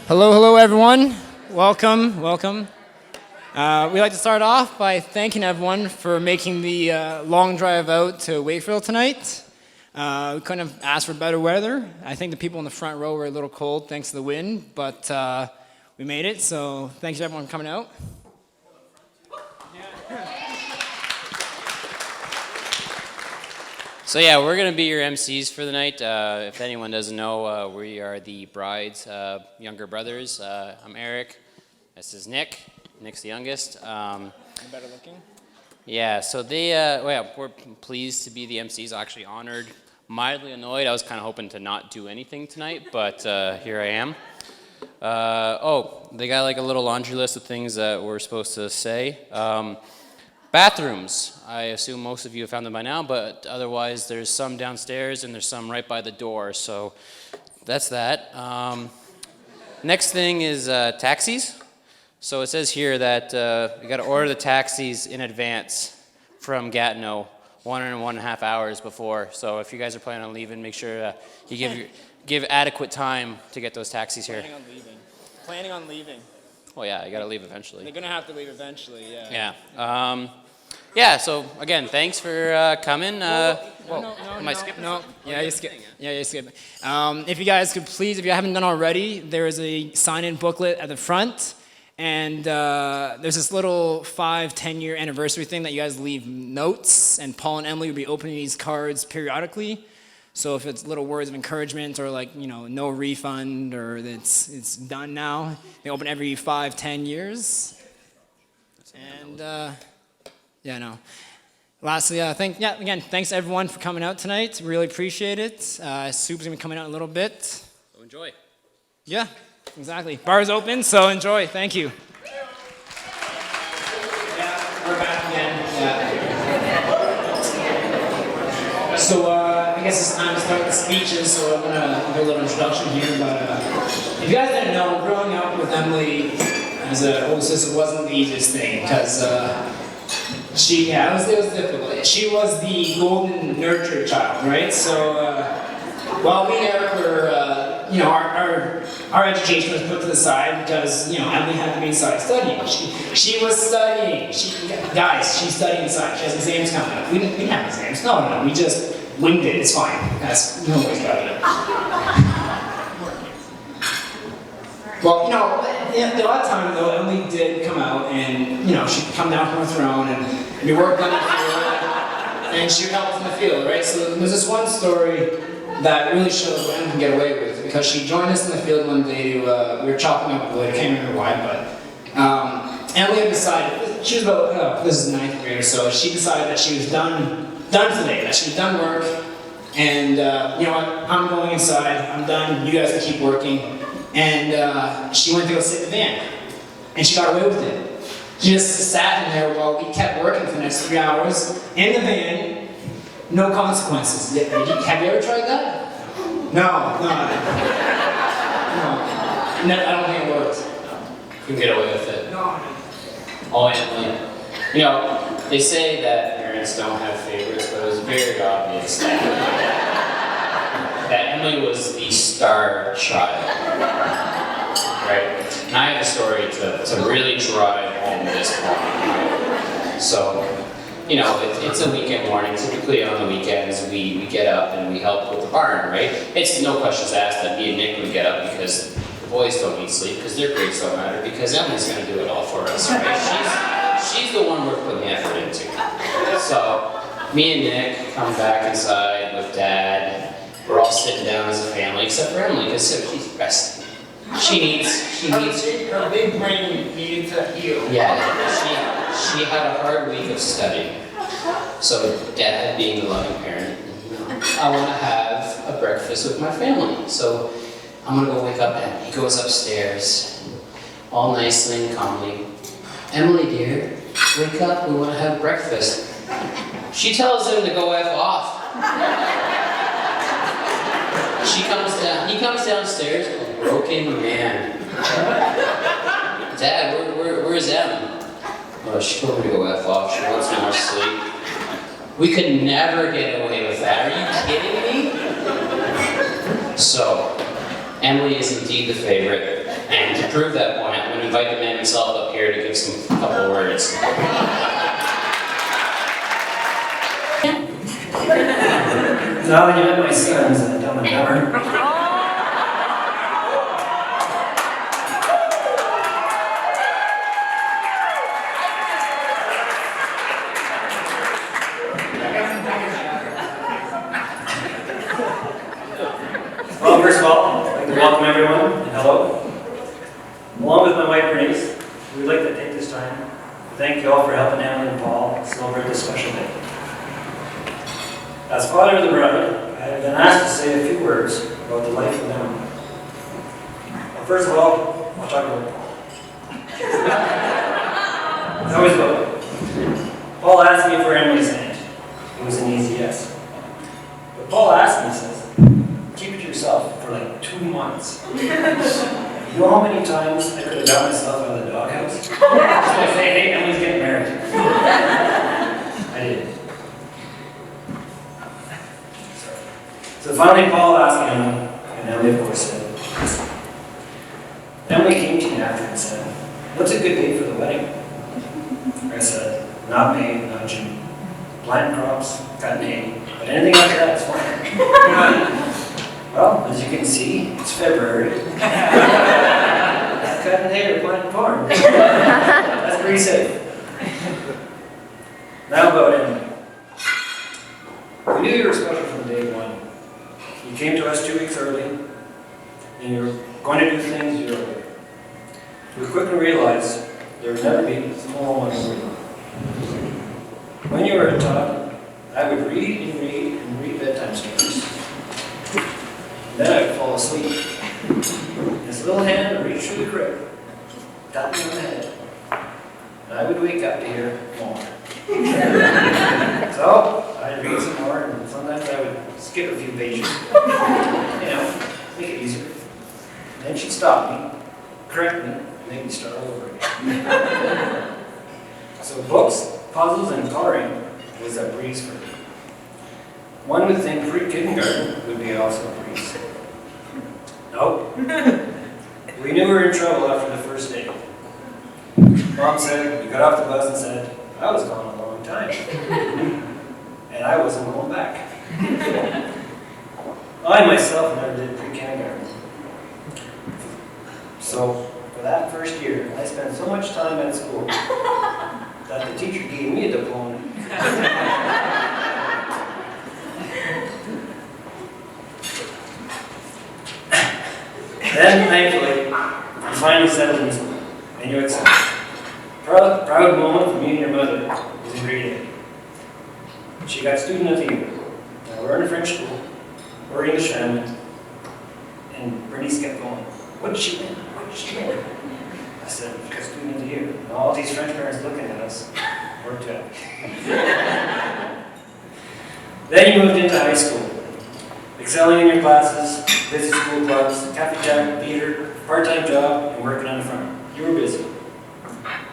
Hello, everyone. Welcome. We'd like to start off by thanking everyone for making the long drive out to Wakefield tonight. We couldn't have asked for better weather. I think the people in the front row were a little cold thanks to the wind, but we made it, so thanks to everyone for coming out. So yeah, we're going to be your MCs for the night. If anyone doesn't know, we are the bride's younger brothers. I'm Eric. This is Nick. Nick's the youngest. Better looking? Yeah, so we're pleased to be the MCs. Actually honored, mildly annoyed. I was kind of hoping to not do anything tonight, but here I am. They got like a little laundry list of things that we're supposed to say. Bathrooms. I assume most of you have found them by now, but otherwise there's some downstairs and there's some right by the door, so that's that. Next thing is taxis. So it says here that you got to order the taxis in advance from Gatineau 1.5 hours before. So if you guys are planning on leaving, make sure you give adequate time to get those taxis here. Planning on leaving. Well, yeah, you got to leave eventually. They're going to have to leave eventually, yeah. Yeah. So again, thanks for coming. Am I skipping? No. Yeah, you skip. If you guys could please, if you haven't done already, there is a sign-in booklet at the front, and there's this little 5-10 year anniversary thing that you guys leave notes, and Paul and Emily will be opening these cards periodically. So if it's little words of encouragement or like, no refund or it's done now, they open every 5-10 years. And lastly, again, thanks everyone for coming out tonight. Really appreciate it. Soup's gonna be coming out in a little bit. So enjoy. Yeah, exactly. Bar's open, so enjoy. Thank you. Yeah, we're back again. So I guess it's time to start the speeches, so I'm going to do a little introduction here. But if you guys didn't know, growing up with Emily as an older sister wasn't the easiest thing, because it was difficult. She was the golden nurtured child, right? So while we never were, our education was put to the side because, Emily had to be inside studying. She was studying. She's studying inside. She has exams coming up. We didn't have exams. No. We just winged it. It's fine. No worries about it. Well, the odd time, though, Emily did come out and, she'd come down from her throne and we worked on the field and she would help us in the field, right? So there's this one story that really shows what Emily can get away with, because she joined us in the field one day we were chopping up wood. I can't remember why, but Emily had decided, she was about, this is 9th grade or so, she decided that she was done for the day, that she was done work, and you know what, I'm going inside, I'm done, you guys can keep working. And she went to go sit in the van, and she got away with it. She just sat in there while we kept working for the next 3 hours in the van, no consequences. Have you ever tried that? No. I don't think it worked. You can get away with it. No. Oh, Emily. They say that parents don't have favorites, but it was very obvious that Emily was the star child. Right? And I have a story to really drive home this point. So, it's a weekend morning. Typically on the weekends, we get up and we help with the barn, right? It's no questions asked that me and Nick would get up because the boys don't need sleep, because their grades don't matter, because Emily's going to do it all for us, right? She's the one we're putting the effort into. So, me and Nick come back inside with Dad. We're all sitting down as a family, except for Emily, because she's resting. She needs her big brain needed to heal. Yeah, she had a hard week of studying. So Dad, being a loving parent, I want to have a breakfast with my family. So I'm gonna go wake up Dad. He goes upstairs, all nicely and calmly. Emily, dear, wake up. We want to have breakfast. She tells him to go F off. He comes downstairs, a broken man. Dad, where's Em? Oh, she told me to go F off. She wants more sleep. We could never get away with that. Are you kidding me? So, Emily is indeed the favorite, and to prove that point, I'm going to invite the man himself up here to give some couple words. Now that you met my sons, I'm dumb and dumber. Well, first of all, I'd like to welcome everyone, and hello. Along with my wife Bernice, we'd like to take this time to thank you all for helping Emily and Paul celebrate this special day. As father of the bride, I have been asked to say a few words about the life of Emily. Well, first of all, I'll talk about Paul. It's always about Paul asked me for Emily's hand. It was an easy yes. But Paul asked me, he says, keep it to yourself for like 2 months. You know how many times I could have got myself out of the doghouse? Just to say, hey, Emily's getting married. I did. So finally, Paul asked Emily, and Emily, of course, said, Emily came to me after and said, what's a good date for the wedding? I said, not May, not June. Plant crops, cutting hay, but anything after that is fine. Well, as you can see, it's February. Cutting hay or planting corn. That's pretty safe. Now about Emily. We knew you were special from day one. You came to us 2 weeks early, and you were going to do things your way. We quickly realized there would never be a small one over you. When you were a child, I would read and read and read bedtime stories. Then I would fall asleep. His little hand would reach through the crib, tap me on the head, and I would wake up to hear more. So, I'd read some more, and sometimes I would skip a few pages. Make it easier. And then she'd stop me, correct me, and make me start all over again. So books, puzzles, and coloring was a breeze for me. One would think pre-kindergarten would be also a breeze. Nope. We knew we were in trouble after the first day. Mom said, we got off the bus and said, I was gone a long time. And I wasn't going back. I myself never did pre-kindergarten. So, for that first year, I spent so much time at school that the teacher gave me a diploma. Then, thankfully, you finally settled in school, and you accepted. Proud moment for me and your mother was in grade 8. She got student of the year. Now we're in a French school, we're English family, and Bernice kept going, what did she win? What did she win? I said, she got student of the year. And all these French parents looking at us, worked out. Then you moved into high school, excelling in your classes, busy school clubs, cafe jack, theater, part-time job, and working on the farm. You were busy.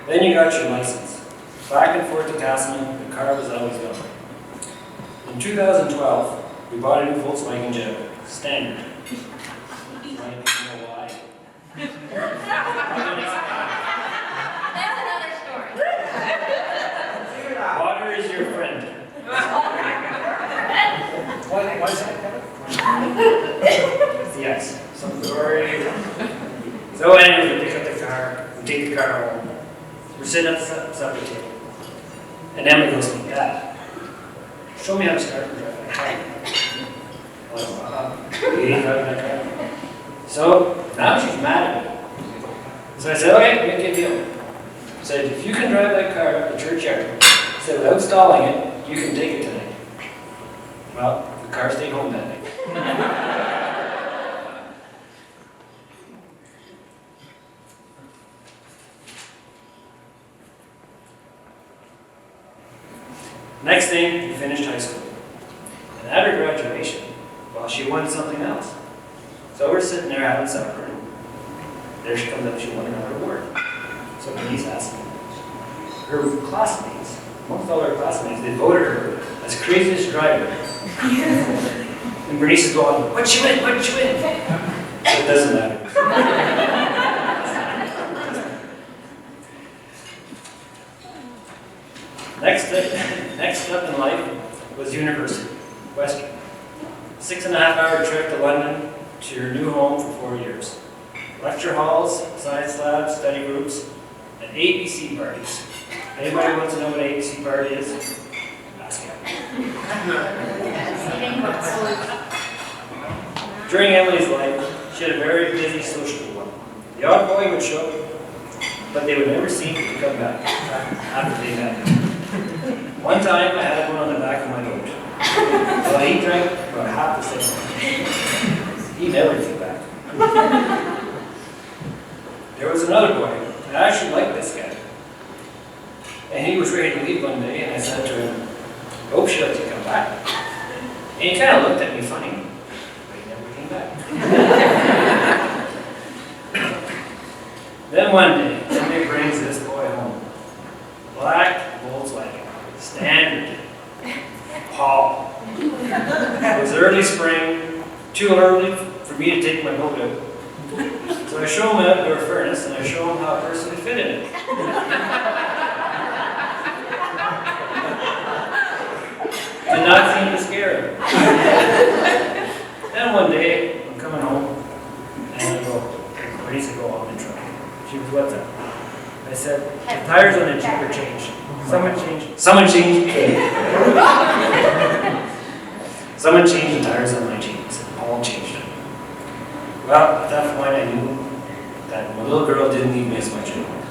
Then you got your license. Back and forth to Castleman, the car was always going. In 2012, we bought a new Volkswagen Jetta, standard. You want to know why? That's another story. Water is your friend. Why is that? It's the ice. Some story. So anyway, we pick up the car, we take the car home. We're sitting at the supper table. And Emily goes to me, Dad, show me how to start and drive my car. You ain't driving my car. So now she's mad at me. So I said, okay, make a deal. I said, if you can drive that car up the churchyard, I said, without stalling it, you can take it tonight. Well, the car stayed home that night. Next thing, we finished high school. And at her graduation, well, she won something else. So we're sitting there having supper, and there she comes up, she won another award. So Bernice asked me, her classmates, amongst all her classmates, they voted her as craziest driver. And Bernice is going, what'd she win? What'd she win? So it doesn't matter. Next up in life was university, Western. 6.5-hour trip to London to your new home for 4 years. Lecture halls, science labs, study groups, and ABC parties. Anybody wants to know what an ABC party is? Ask him. During Emily's life, she had a very busy sociable one. The odd boy would show up, but they would never seem to come back after they met. One time, I had one on the back of my boat. Well, he drank about half the same. He never came back. There was another boy, and I actually liked this guy. And he was ready to leave one day, and I said to him, I hope she lets you come back. And he kind of looked at me funny, but he never came back. Then one day, somebody brings this boy home. Black Volkswagen, standard, Paul. It was early spring, too early for me to take my boat out. So I show him an outdoor furnace, and I show him how a person could fit in it. Did not seem to scare him. Then one day, I'm coming home, and I go, where does it go on the truck? She goes, what's that? I said, the tires on the Jeep are changed. Someone changed the tires on my Jeep. I said, Paul changed them. Well, at that point I knew that my little girl didn't need me as much anymore.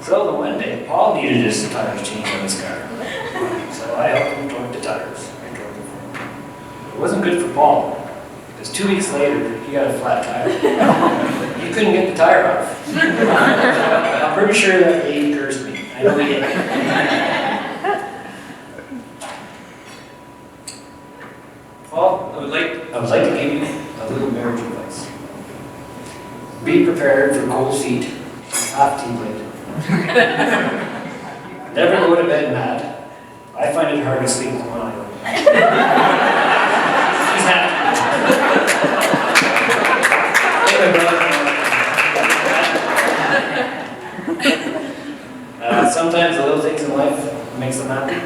So the one day, Paul needed his tires changed on his car. So I helped him torque the tires. I drove it for him. It wasn't good for Paul, because 2 weeks later, he got a flat tire. He couldn't get the tire off. I'm pretty sure that day he cursed me. I know he did. Paul, I would like to give you a little marriage advice. Be prepared for cold feet, half tea plate. Never go to bed mad. I find it hard to sleep with one eye open. He's happy. Sometimes the little things in life makes them happy.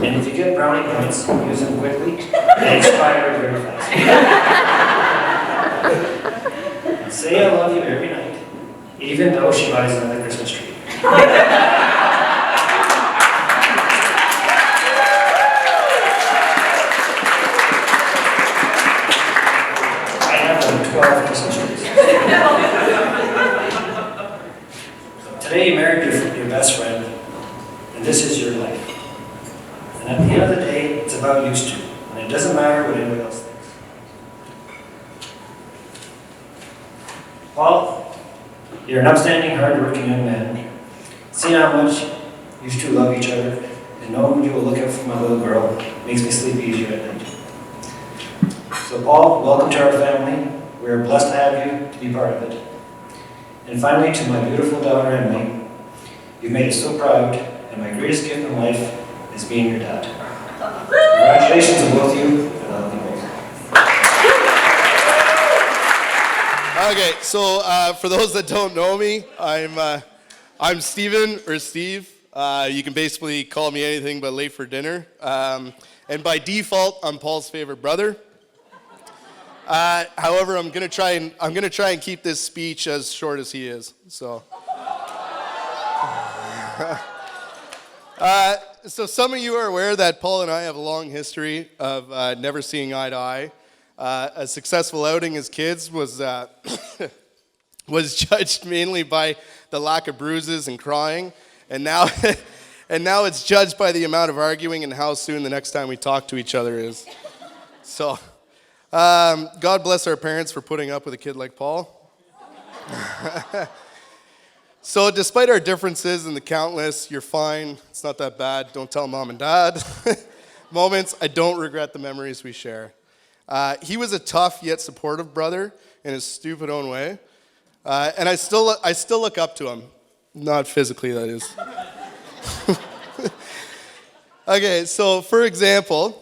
And if you get brownie points, use them quickly. They expire very fast. And say I love you every night, even though she buys another Christmas tree. I have 12 Christmas trees. Today you married your best friend, and this is your life. And at the end of the day, it's about you two, and it doesn't matter what anyone else thinks. Paul, you're an upstanding, hard-working young man. Seeing how much you two love each other, and knowing you will look out for my little girl makes me sleep easier at night. So Paul, welcome to our family. We are blessed to have you to be part of it. And finally, to my beautiful daughter, Emily, you've made us so proud, and my greatest gift in life is being your dad. Congratulations to both of you, and I love you both. Okay, so for those that don't know me, I'm Steven, or Steve. You can basically call me anything but late for dinner. And by default, I'm Paul's favorite brother. However, I'm gonna try and keep this speech as short as he is. So, so some of you are aware that Paul and I have a long history of never seeing eye to eye. A successful outing as kids was was judged mainly by the lack of bruises and crying, and now it's judged by the amount of arguing and how soon the next time we talk to each other is. So. God bless our parents for putting up with a kid like Paul. So despite our differences and the countless, you're fine, it's not that bad, don't tell mom and dad moments, I don't regret the memories we share. He was a tough yet supportive brother in his stupid own way. And I still look up to him. Not physically, that is. Okay, so for example,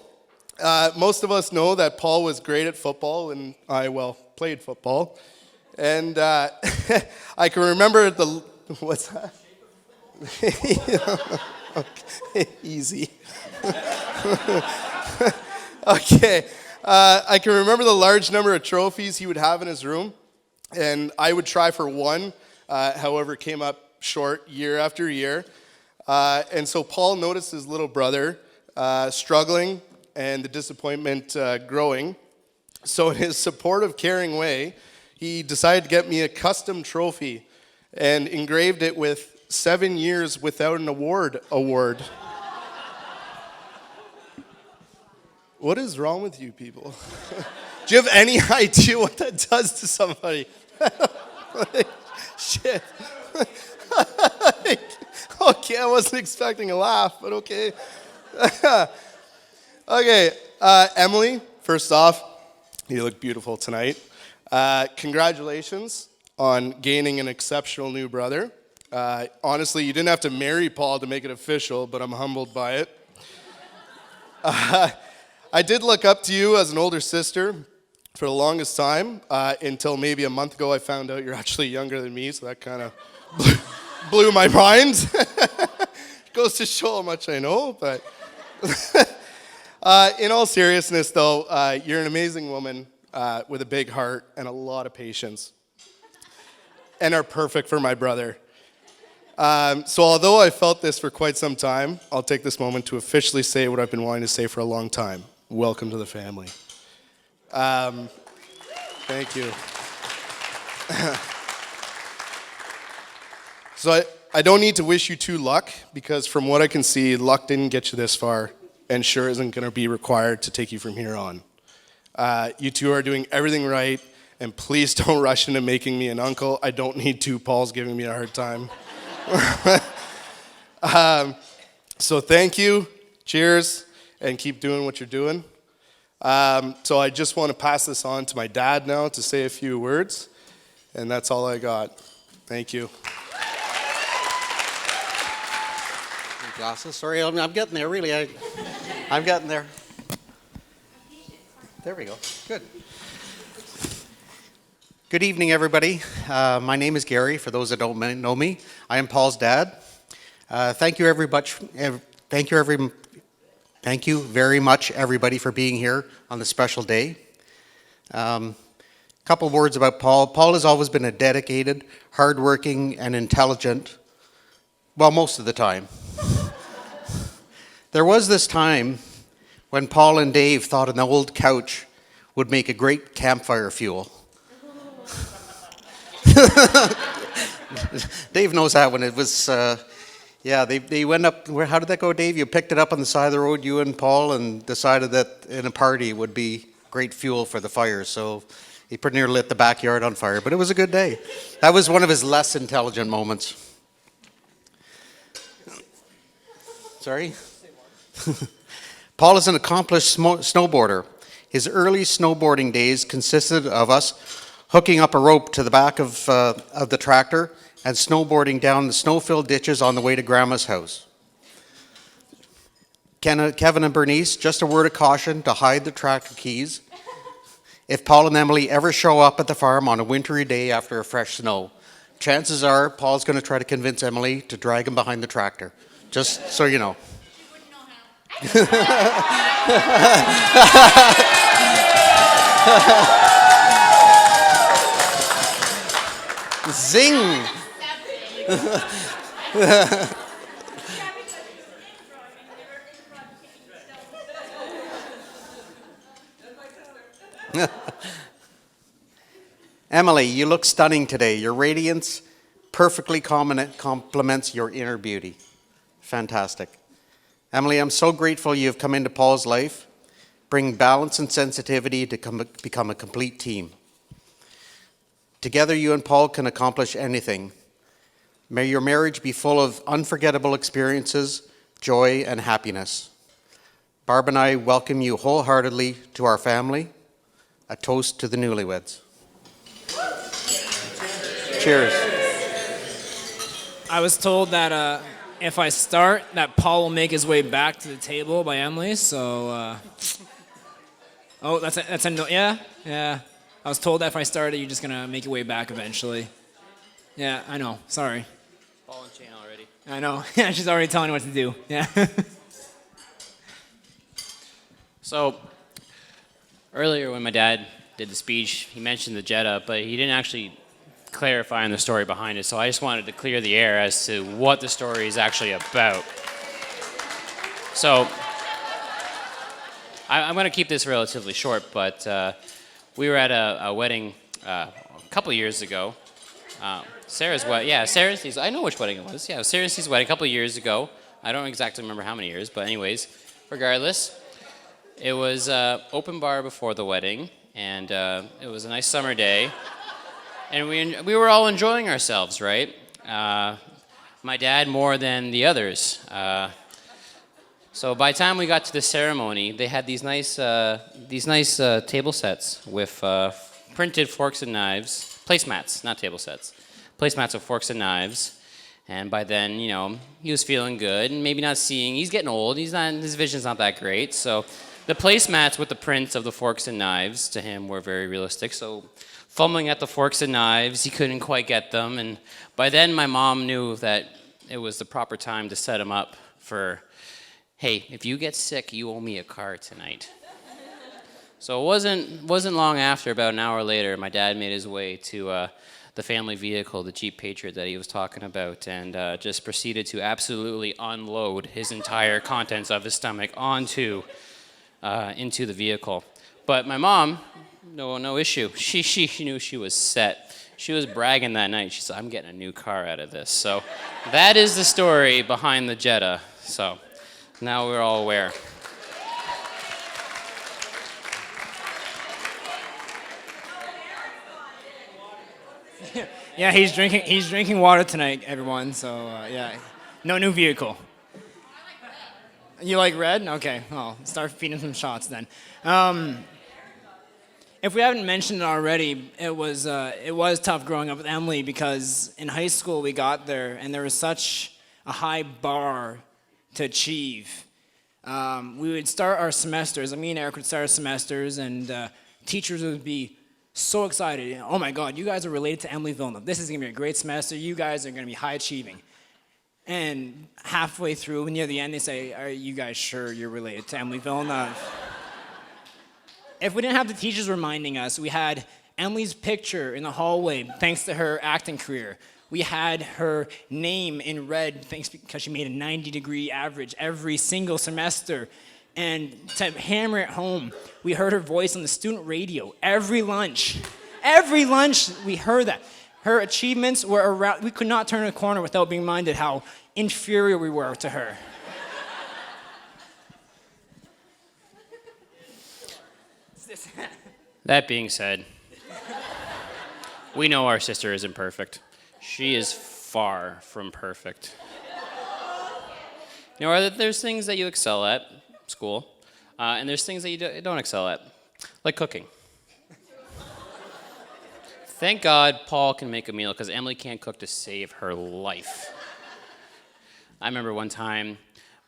Most of us know that Paul was great at football, and I, well, played football. And I can remember what's that? Okay, easy. Okay. I can remember the large number of trophies he would have in his room, and I would try for one, however, came up short year after year. And so Paul noticed his little brother struggling and the disappointment growing. So in his supportive, caring way, he decided to get me a custom trophy and engraved it with 7 years without an award. What is wrong with you people? Do you have any idea what that does to somebody? Shit. Okay, I wasn't expecting a laugh, but okay. Okay, Emily, first off, you look beautiful tonight. Congratulations on gaining an exceptional new brother. Honestly, you didn't have to marry Paul to make it official, but I'm humbled by it. I did look up to you as an older sister for the longest time, until maybe a month ago I found out you're actually younger than me, so that kind of blew my mind. Goes to show how much I know, but in all seriousness though, you're an amazing woman with a big heart and a lot of patience, and are perfect for my brother. So although I felt this for quite some time, I'll take this moment to officially say what I've been wanting to say for a long time. Welcome to the family. Thank you. So I don't need to wish you two luck, because from what I can see, luck didn't get you this far, and sure isn't going to be required to take you from here on. You two are doing everything right, and please don't rush into making me an uncle. I don't need two Pauls giving me a hard time. So thank you, cheers, and keep doing what you're doing. So I just want to pass this on to my dad now to say a few words, and that's all I got. Thank you. Glasses. Sorry, I'm getting there, really. I'm getting there. There we go. Good. Good evening, everybody. My name is Gary, for those that don't know me. I am Paul's dad. Thank you very much, everybody, for being here on this special day. Couple words about Paul. Paul has always been a dedicated, hardworking, and intelligent, well, most of the time. There was this time when Paul and Dave thought an old couch would make a great campfire fuel. Dave knows that one. It was, they went up, how did that go, Dave? You picked it up on the side of the road, you and Paul, and decided that in a party it would be great fuel for the fire. So he pretty near lit the backyard on fire, but it was a good day. That was one of his less intelligent moments. Sorry? Paul is an accomplished snowboarder. His early snowboarding days consisted of us hooking up a rope to the back of the tractor and snowboarding down the snow-filled ditches on the way to Grandma's house. Kevin and Bernice, just a word of caution to hide the tractor keys if Paul and Emily ever show up at the farm on a wintry day after a fresh snow. Chances are Paul's going to try to convince Emily to drag him behind the tractor, just so you know. Zing! Emily, you look stunning today. Your radiance perfectly complements your inner beauty. Fantastic. Emily, I'm so grateful you've come into Paul's life, bring balance and sensitivity to become a complete team. Together, you and Paul can accomplish anything. May your marriage be full of unforgettable experiences, joy, and happiness. Barb and I welcome you wholeheartedly to our family. A toast to the newlyweds. Cheers. I was told that if I start, that Paul will make his way back to the table by Emily, so Oh, that's a no. Yeah, yeah. I was told that if I started, you're just gonna make your way back eventually. Yeah, I know. Sorry. Ball and chain already. I know. Yeah, she's already telling me what to do. Yeah. So, earlier when my dad did the speech, he mentioned the Jetta, but he didn't actually clarify on the story behind it. So I just wanted to clear the air as to what the story is actually about. So, I'm going to keep this relatively short, but we were at a wedding a couple years ago. Sarah's wedding. Yeah, Sarah's. I know which wedding it was. Yeah, Sarah's wedding a couple years ago. I don't exactly remember how many years, but anyways, regardless, it was open bar before the wedding, and it was a nice summer day, and we were all enjoying ourselves, right? My dad more than the others. So by the time we got to the ceremony, they had these nice table sets with printed forks and knives, placemats, not table sets, placemats of forks and knives. And by then, he was feeling good and maybe not seeing. He's getting old. His vision's not that great. So the placemats with the prints of the forks and knives to him were very realistic. So fumbling at the forks and knives, he couldn't quite get them. And by then, my mom knew that it was the proper time to set him up for, hey, if you get sick, you owe me a car tonight. So it wasn't long after, about an hour later, my dad made his way to the family vehicle, the Jeep Patriot that he was talking about, and just proceeded to absolutely unload his entire contents of his stomach into the vehicle. But my mom, no issue. She knew she was set. She was bragging that night. She said, "I'm getting a new car out of this." So that is the story behind the Jetta. So now we're all aware. Yeah, he's drinking water tonight, everyone. So yeah, no new vehicle. You like red? Okay, well, start feeding some shots then. If we haven't mentioned it already, it was tough growing up with Emily because in high school we got there and there was such a high bar to achieve. We would start our semesters. Me and Eric would start our semesters, and teachers would be so excited. Oh my God, you guys are related to Emily Villeneuve. This is going to be a great semester. You guys are going to be high achieving. And halfway through, near the end, they say, "Are you guys sure you're related to Emily Villeneuve?" If we didn't have the teachers reminding us, we had Emily's picture in the hallway thanks to her acting career. We had her name in red because she made a 90-degree average every single semester. And to hammer it home, we heard her voice on the student radio every lunch. Every lunch, we heard that. Her achievements were around. We could not turn a corner without being reminded how inferior we were to her. That being said, we know our sister isn't perfect. She is far from perfect. There's things that you excel at, school, and there's things that you don't excel at, like cooking. Thank God Paul can make a meal because Emily can't cook to save her life. I remember one time,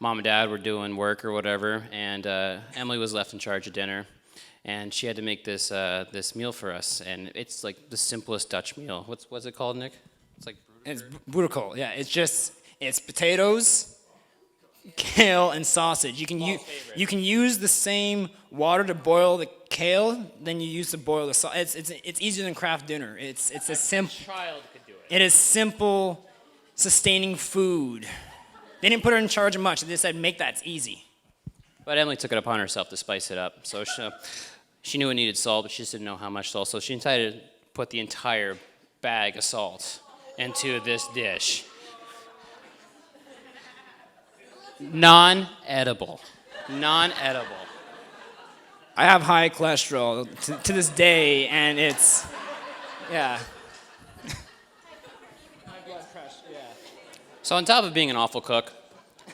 Mom and Dad were doing work or whatever, and Emily was left in charge of dinner, and she had to make this meal for us, and it's like the simplest Dutch meal. What's it called, Nick? It's like It's brutal. Yeah, it's potatoes, kale, and sausage. You can use the same water to boil the kale, then you use to boil the sausage. It's easier than craft dinner. It's a simple. child could do it. It is simple, sustaining food. They didn't put her in charge of much. They just said, "Make that. It's easy." But Emily took it upon herself to spice it up. So she knew it needed salt, but she just didn't know how much salt. So she decided to put the entire bag of salt into this dish. Non-edible. Non-edible. I have high cholesterol to this day, and it's, yeah. High blood pressure, yeah. So on top of being an awful cook,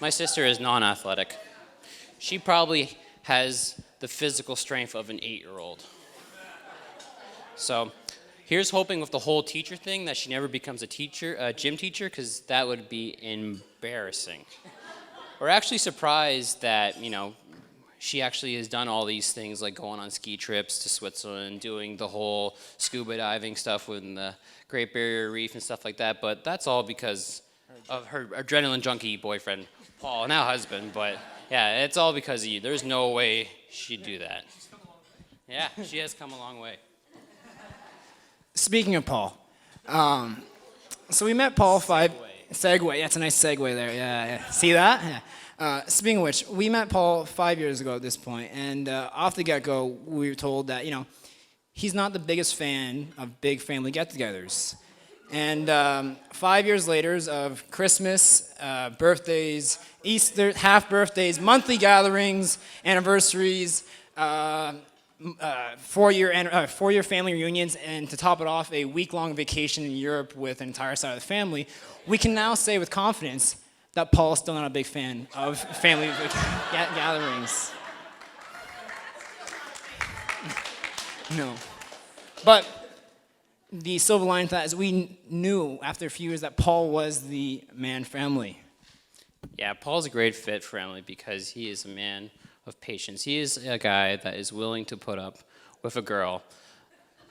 my sister is non-athletic. She probably has the physical strength of an 8-year-old. So here's hoping with the whole teacher thing that she never becomes a gym teacher, because that would be embarrassing. We're actually surprised that, she actually has done all these things like going on ski trips to Switzerland, doing the whole scuba diving stuff with the Great Barrier Reef and stuff like that. But that's all because of her adrenaline junkie boyfriend, Paul, now husband. But yeah, it's all because of you. There's no way she'd do that. Yeah, she has come a long way. Speaking of Paul, so we met Paul segue. Yeah, it's a nice segue there. Yeah. See that? Yeah. Speaking of which, we met Paul 5 years ago at this point, and off the get-go, we were told that he's not the biggest fan of big family get-togethers. And 5 years later of Christmas, birthdays, Easter, half birthdays, monthly gatherings, anniversaries, four-year family reunions, and to top it off, a week-long vacation in Europe with an entire side of the family, we can now say with confidence that Paul is still not a big fan of family gatherings. No. But the silver lining to that is we knew after a few years that Paul was the man family. Yeah, Paul's a great fit for Emily because he is a man of patience. He is a guy that is willing to put up with a girl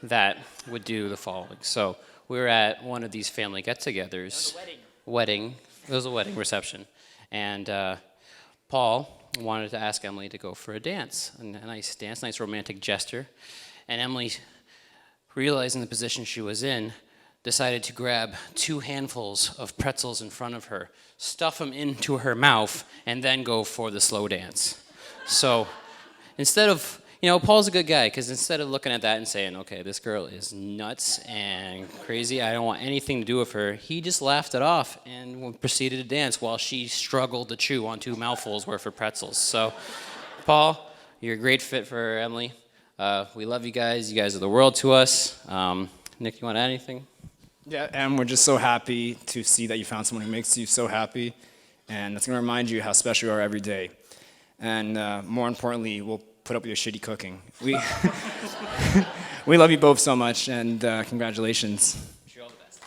that would do the following. So we were at one of these family get-togethers. Wedding. It was a wedding reception. And Paul wanted to ask Emily to go for a dance, a nice dance, nice romantic gesture. And Emily, realizing the position she was in, decided to grab 2 handfuls of pretzels in front of her, stuff them into her mouth, and then go for the slow dance. So instead of, Paul's a good guy, because instead of looking at that and saying, okay, this girl is nuts and crazy, I don't want anything to do with her, he just laughed it off and proceeded to dance while she struggled to chew on 2 mouthfuls worth of pretzels. So, Paul, you're a great fit for Emily. We love you guys. You guys are the world to us. Nick, you want to add anything? Yeah, and we're just so happy to see that you found someone who makes you so happy, and that's going to remind you how special you are every day. And more importantly, we'll put up with your shitty cooking. We we love you both so much, and congratulations. Wish you all the best.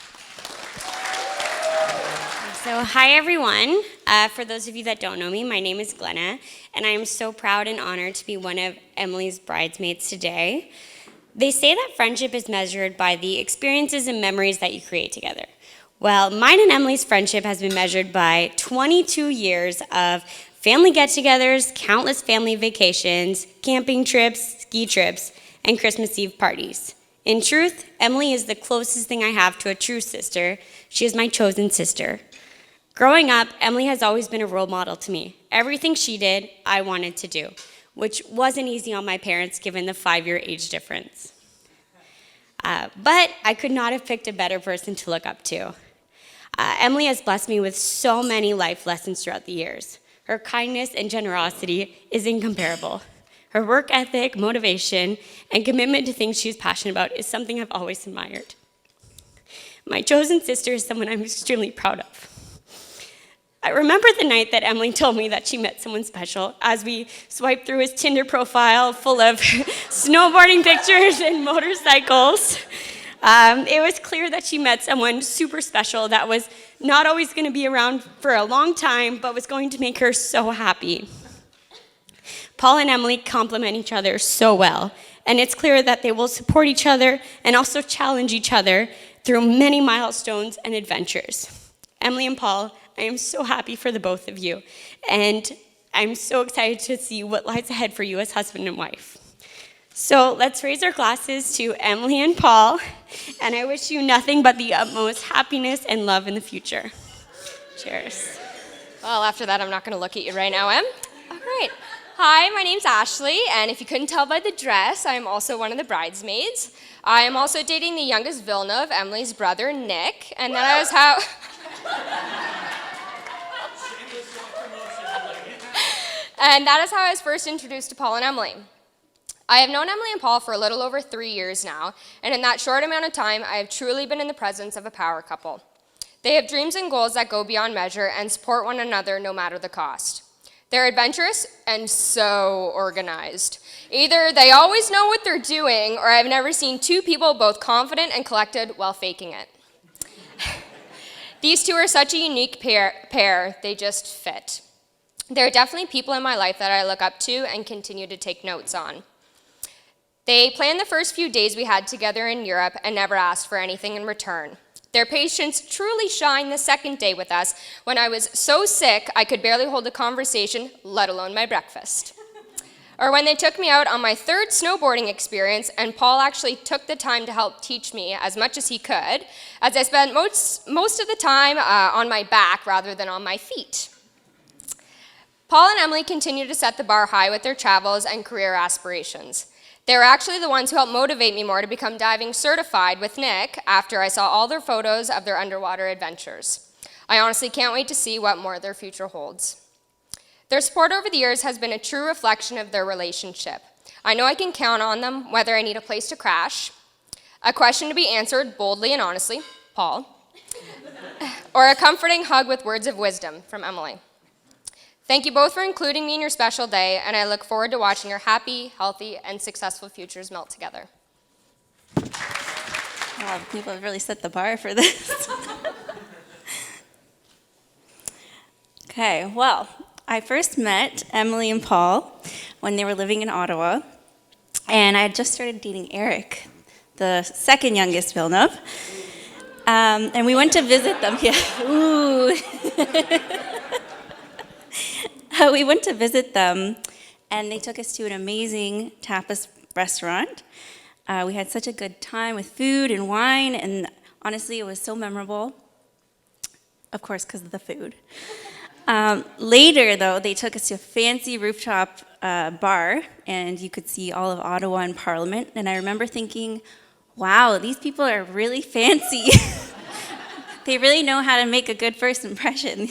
So, hi everyone. For those of you that don't know me, my name is Glenna, and I am so proud and honored to be one of Emily's bridesmaids today. They say that friendship is measured by the experiences and memories that you create together. Well, mine and Emily's friendship has been measured by 22 years of family get-togethers, countless family vacations, camping trips, ski trips, and Christmas Eve parties. In truth, Emily is the closest thing I have to a true sister. She is my chosen sister. Growing up, Emily has always been a role model to me. Everything she did, I wanted to do, which wasn't easy on my parents given the 5-year age difference. But I could not have picked a better person to look up to. Emily has blessed me with so many life lessons throughout the years. Her kindness and generosity is incomparable. Her work ethic, motivation, and commitment to things she's passionate about is something I've always admired. My chosen sister is someone I'm extremely proud of. I remember the night that Emily told me that she met someone special as we swiped through his Tinder profile full of snowboarding pictures and motorcycles. It was clear that she met someone super special that was not always going to be around for a long time, but was going to make her so happy. Paul and Emily complement each other so well, and it's clear that they will support each other and also challenge each other through many milestones and adventures. Emily and Paul, I am so happy for the both of you, and I'm so excited to see what lies ahead for you as husband and wife. So let's raise our glasses to Emily and Paul, and I wish you nothing but the utmost happiness and love in the future. Cheers. Well, after that, I'm not going to look at you right now, Em. All right. Hi, my name's Ashley, and if you couldn't tell by the dress, I'm also one of the bridesmaids. I am also dating the youngest Villeneuve, Emily's brother, Nick, and that is how... And that is how I was first introduced to Paul and Emily. I have known Emily and Paul for a little over 3 years now, and in that short amount of time, I have truly been in the presence of a power couple. They have dreams and goals that go beyond measure and support one another no matter the cost. They're adventurous and so organized. Either they always know what they're doing, or I've never seen 2 people both confident and collected while faking it. These 2 are such a unique pair, they just fit. There are definitely people in my life that I look up to and continue to take notes on. They planned the first few days we had together in Europe and never asked for anything in return. Their patience truly shined the second day with us when I was so sick I could barely hold a conversation, let alone my breakfast. Or when they took me out on my third snowboarding experience and Paul actually took the time to help teach me as much as he could, as I spent most of the time on my back rather than on my feet. Paul and Emily continue to set the bar high with their travels and career aspirations. They were actually the ones who helped motivate me more to become diving certified with Nick after I saw all their photos of their underwater adventures. I honestly can't wait to see what more their future holds. Their support over the years has been a true reflection of their relationship. I know I can count on them whether I need a place to crash, a question to be answered boldly and honestly, Paul, or a comforting hug with words of wisdom from Emily. Thank you both for including me in your special day, and I look forward to watching your happy, healthy, and successful futures melt together. Wow, people have really set the bar for this. Okay, well, I first met Emily and Paul when they were living in Ottawa, and I had just started dating Eric, the second youngest Villeneuve, and we went to visit them. Yeah, ooh. We went to visit them, and they took us to an amazing tapas restaurant. We had such a good time with food and wine, and honestly, it was so memorable, of course, because of the food. Later, though, they took us to a fancy rooftop bar, and you could see all of Ottawa and Parliament, and I remember thinking, wow, these people are really fancy. They really know how to make a good first impression.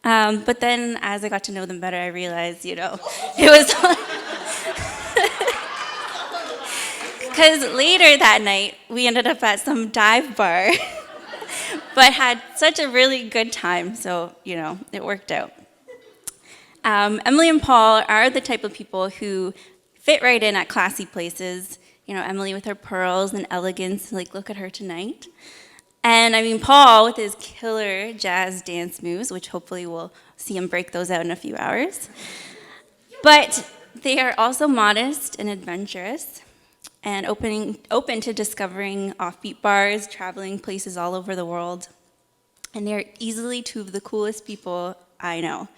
But then, as I got to know them better, I realized, it was because later that night, we ended up at some dive bar, but had such a really good time, so, it worked out. Emily and Paul are the type of people who fit right in at classy places. Emily with her pearls and elegance, like, look at her tonight. And Paul with his killer jazz dance moves, which hopefully we'll see him break those out in a few hours. But they are also modest and adventurous and open to discovering offbeat bars, traveling places all over the world. And they're easily two of the coolest people I know.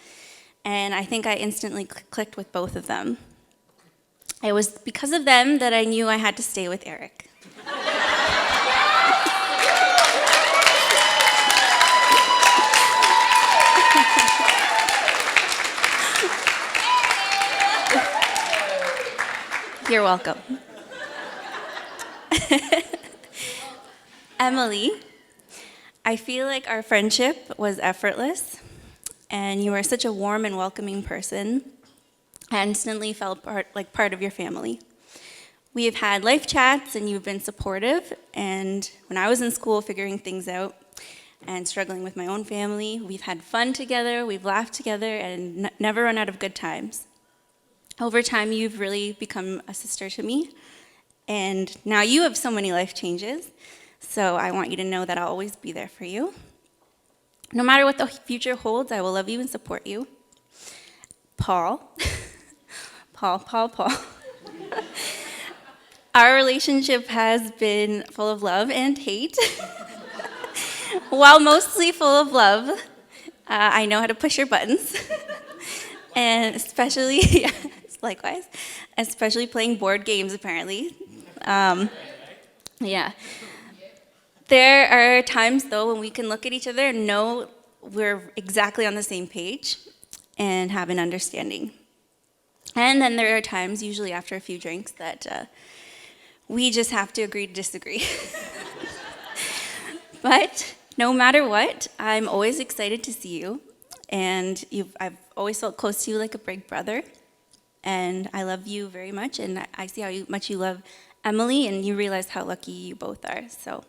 And I think I instantly clicked with both of them. It was because of them that I knew I had to stay with Eric. You're welcome. Emily, I feel like our friendship was effortless, and you are such a warm and welcoming person. I instantly felt part of your family. We have had life chats, and you've been supportive, and when I was in school figuring things out and struggling with my own family, we've had fun together, we've laughed together, and never run out of good times. Over time, you've really become a sister to me, and now you have so many life changes, so I want you to know that I'll always be there for you. No matter what the future holds, I will love you and support you. Paul. Paul. Our relationship has been full of love and hate. While mostly full of love, I know how to push your buttons, and especially... Likewise, especially playing board games, apparently. Yeah. There are times, though, when we can look at each other and know we're exactly on the same page and have an understanding. And then there are times, usually after a few drinks, that we just have to agree to disagree. But no matter what, I'm always excited to see you. And I've always felt close to you like a big brother. And I love you very much, and I see how much you love Emily, and you realize how lucky you both are. So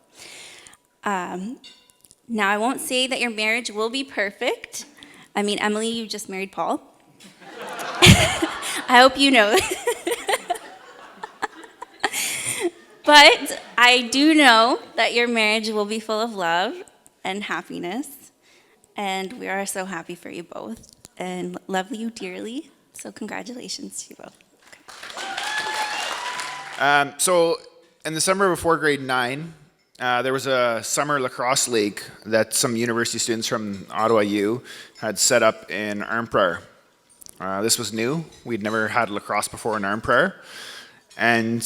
now I won't say that your marriage will be perfect. Emily, you just married Paul. I hope you know. But I do know that your marriage will be full of love and happiness, and we are so happy for you both. and love you dearly. So congratulations to you both. So in the summer before grade 9, there was a summer lacrosse league that some university students from Ottawa U had set up in Arnprior. This was new. We'd never had lacrosse before in Arnprior. And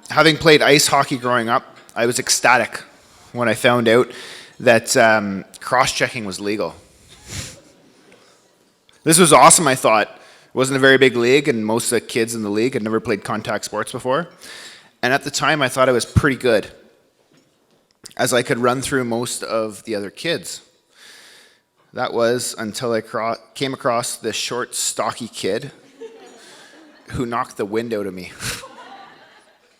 having played ice hockey growing up, I was ecstatic when I found out that cross-checking was legal. This was awesome, I thought. It wasn't a very big league, and most of the kids in the league had never played contact sports before. And at the time, I thought I was pretty good, as I could run through most of the other kids. That was until I came across this short, stocky kid who knocked the wind out of me.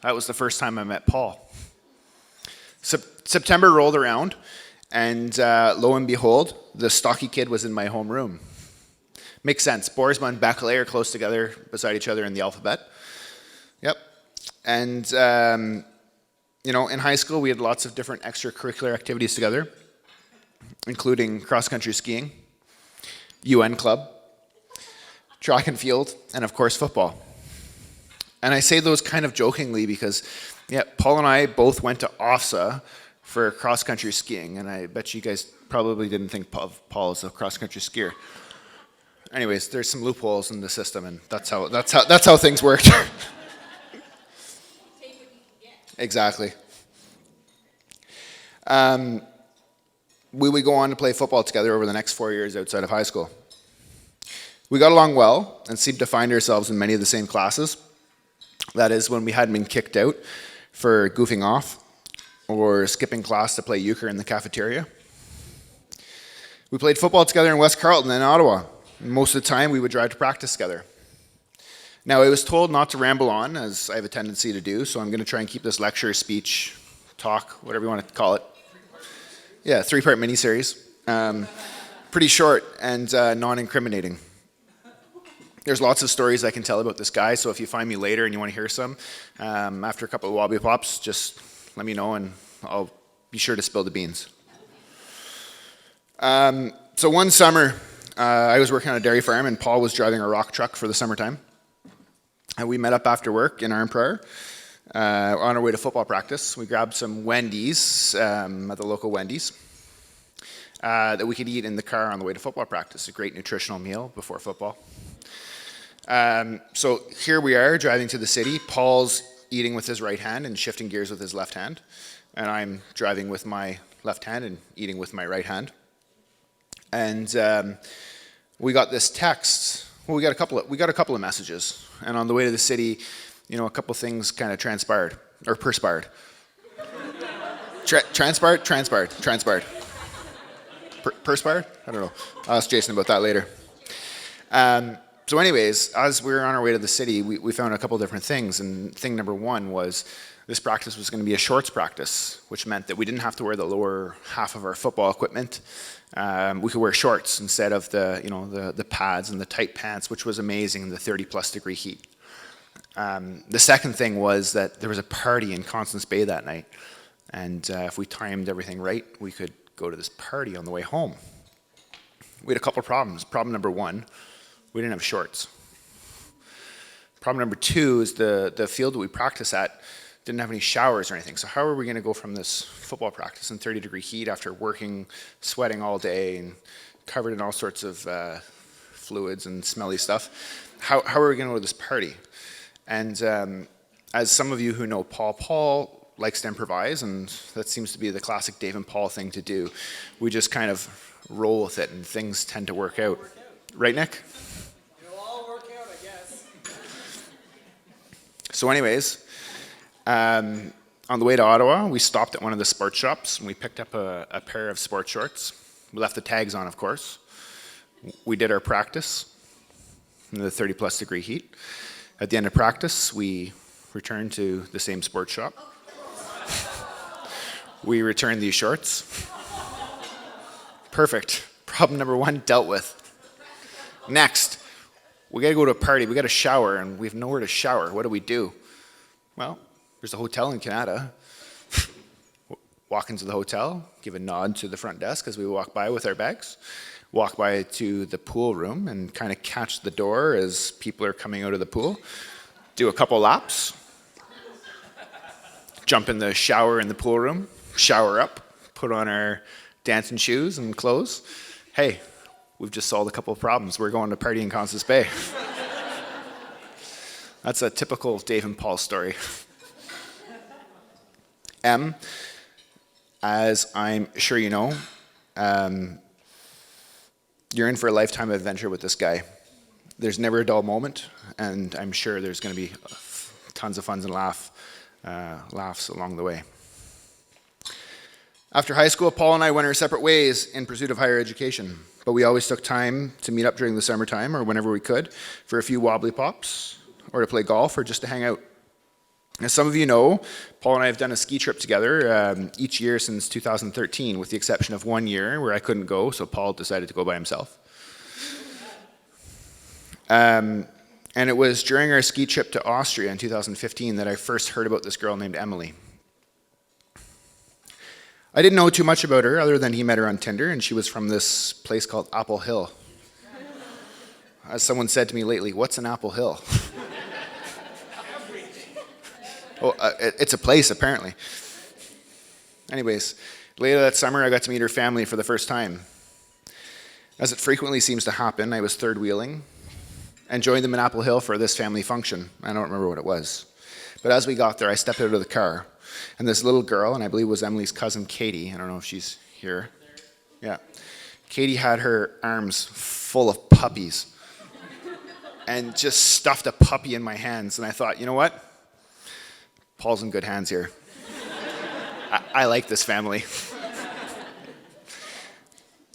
That was the first time I met Paul. September rolled around, and lo and behold, the stocky kid was in my homeroom. Makes sense. Boersma and Beckley are close together beside each other in the alphabet. Yep. And, in high school, we had lots of different extracurricular activities together, including cross-country skiing, UN club, track and field, and of course, football. And I say those kind of jokingly because, Paul and I both went to OFSA for cross-country skiing, and I bet you guys probably didn't think of Paul as a cross-country skier. Anyways, there's some loopholes in the system, and that's how things worked. Exactly. We would go on to play football together over the next 4 years outside of high school. We got along well and seemed to find ourselves in many of the same classes. That is, when we hadn't been kicked out for goofing off or skipping class to play euchre in the cafeteria. We played football together in West Carleton and Ottawa. Most of the time, we would drive to practice together. Now, I was told not to ramble on, as I have a tendency to do, so I'm going to try and keep this lecture, speech, talk, whatever you want to call it. Yeah, 3-part mini-series. Pretty short and non-incriminating. There's lots of stories I can tell about this guy, so if you find me later and you want to hear some, after a couple of wobbly pops, just let me know and I'll be sure to spill the beans. So one summer, I was working on a dairy farm and Paul was driving a rock truck for the summertime. And we met up after work in Arnprior on our way to football practice. We grabbed some Wendy's at the local Wendy's that we could eat in the car on the way to football practice. A great nutritional meal before football. So here we are driving to the city. Paul's eating with his right hand and shifting gears with his left hand. And I'm driving with my left hand and eating with my right hand. And we got this text. Well, we got a couple of messages. And on the way to the city, a couple of things kind of transpired. Perspired. Transpired? Perspired? I don't know. I'll ask Jason about that later. So anyways, as we were on our way to the city, we found a couple of different things. And thing number one was this practice was going to be a shorts practice, which meant that we didn't have to wear the lower half of our football equipment. We could wear shorts instead of the pads and the tight pants, which was amazing in the 30+ degree heat. The second thing was that there was a party in Constance Bay that night. And if we timed everything right, we could go to this party on the way home. We had a couple of problems. Problem number one, we didn't have shorts. Problem number two is the field that we practice at didn't have any showers or anything. So how are we going to go from this football practice in 30 degree heat after working, sweating all day and covered in all sorts of fluids and smelly stuff? How are we going to go to this party? And as some of you who know Paul likes to improvise, and that seems to be the classic Dave and Paul thing to do. We just kind of roll with it and things tend to work out. Right, Nick? It'll all work out, I guess. So anyways, on the way to Ottawa, we stopped at one of the sports shops and we picked up a pair of sports shorts. We left the tags on, of course. We did our practice in the 30+ degree heat. At the end of practice, we returned to the same sports shop. We returned these shorts. Perfect. Problem number one dealt with. Next, we gotta go to a party, we gotta shower, and we have nowhere to shower. What do we do? Well, there's a hotel in Canada. walk into the hotel, give a nod to the front desk as we walk by with our bags, walk by to the pool room and kind of catch the door as people are coming out of the pool, do a couple laps, jump in the shower in the pool room, shower up, put on our dancing shoes and clothes. Hey, we've just solved a couple of problems. We're going to party in Constance Bay. That's a typical Dave and Paul story. M, as I'm sure you know, you're in for a lifetime adventure with this guy. There's never a dull moment, and I'm sure there's going to be tons of fun and laughs along the way. After high school, Paul and I went our separate ways in pursuit of higher education, but we always took time to meet up during the summertime or whenever we could for a few wobbly pops, or to play golf, or just to hang out. As some of you know, Paul and I have done a ski trip together each year since 2013, with the exception of 1 year where I couldn't go, so Paul decided to go by himself. And it was during our ski trip to Austria in 2015 that I first heard about this girl named Emily. I didn't know too much about her other than he met her on Tinder, and she was from this place called Apple Hill. As someone said to me lately, what's an Apple Hill? Oh, it's a place, apparently. Anyways, later that summer, I got to meet her family for the first time. As it frequently seems to happen, I was third wheeling and joined them in Apple Hill for this family function. I don't remember what it was. But as we got there, I stepped out of the car, and this little girl, and I believe it was Emily's cousin Katie, I don't know if she's here. Yeah. Katie had her arms full of puppies and just stuffed a puppy in my hands, and I thought, you know what? Paul's in good hands here. I like this family.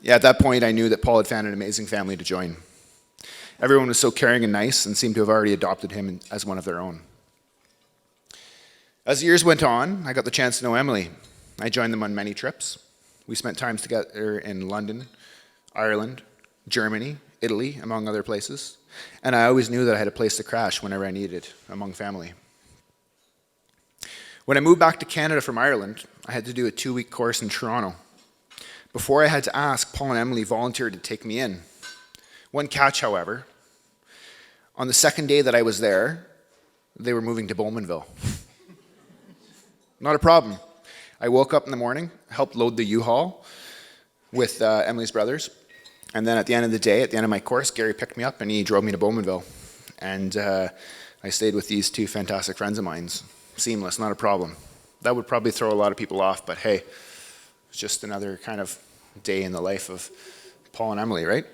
Yeah, at that point, I knew that Paul had found an amazing family to join. Everyone was so caring and nice and seemed to have already adopted him as one of their own. As the years went on, I got the chance to know Emily. I joined them on many trips. We spent time together in London, Ireland, Germany, Italy, among other places. And I always knew that I had a place to crash whenever I needed it among family. When I moved back to Canada from Ireland, I had to do a 2-week course in Toronto. Before I had to ask, Paul and Emily volunteered to take me in. One catch, however, on the second day that I was there, they were moving to Bowmanville. Not a problem. I woke up in the morning, helped load the U-Haul with Emily's brothers, and then at the end of the day, at the end of my course, Gary picked me up and he drove me to Bowmanville. And I stayed with these two fantastic friends of mine. Seamless, not a problem. That would probably throw a lot of people off, but hey, it's just another kind of day in the life of Paul and Emily, right?